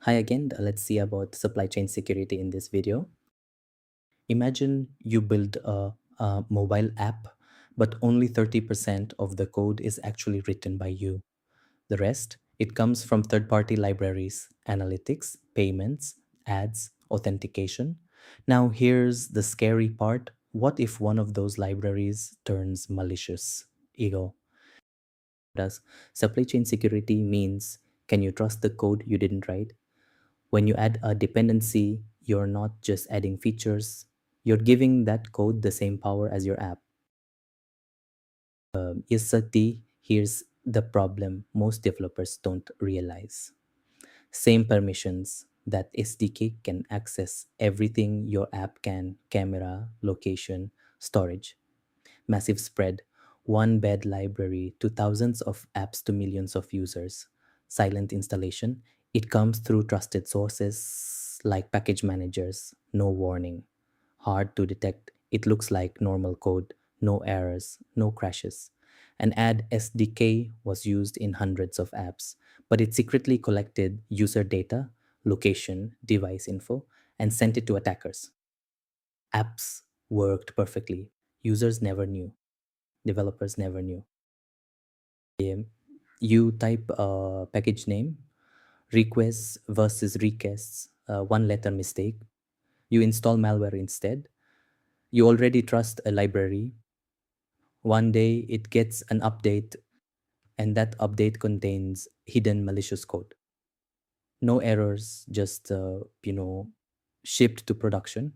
Hi again, let's see about supply chain security in this video. Imagine you build a mobile app, but only 30% of the code is actually written by you. The rest, it comes from third-party libraries, analytics, payments, ads, authentication. Now here's the scary part. What if one of those libraries turns malicious? Ego. Does supply chain security means can you trust the code you didn't write? When you add a dependency, you're not just adding features, you're giving that code the same power as your app. Isati, here's the problem most developers don't realize. Same permissions that SDK can access everything your app can camera, location, storage. Massive spread, one bad library to thousands of apps to millions of users. Silent installation, it comes through trusted sources like package managers, no warning. Hard to detect, it looks like normal code, no errors, no crashes. An ad SDK was used in hundreds of apps, but it secretly collected user data, location, device info, and sent it to attackers. Apps worked perfectly. Users never knew. Developers never knew. You type a package name, requests versus requests, one letter mistake. You install malware instead. You already trust a library. One day it gets an update, and that update contains hidden malicious code. No errors, just shipped to production.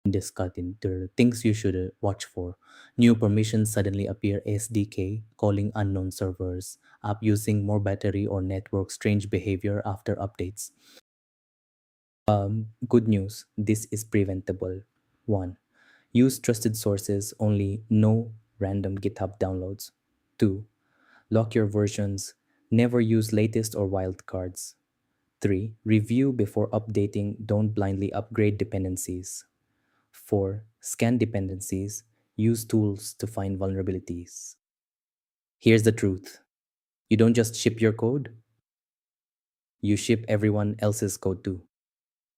Discarding the things you should watch for. New permissions suddenly appear SDK, calling unknown servers, app using more battery or network strange behavior after updates. Good news, this is preventable. 1. Use trusted sources, only no random GitHub downloads. 2. Lock your versions, never use latest or wildcards. 3. Review before updating, don't blindly upgrade dependencies. 4. Scan dependencies. Use tools to find vulnerabilities. Here's the truth. You don't just ship your code, you ship everyone else's code too.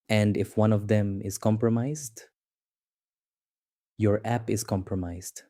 And if one of them is compromised, your app is compromised.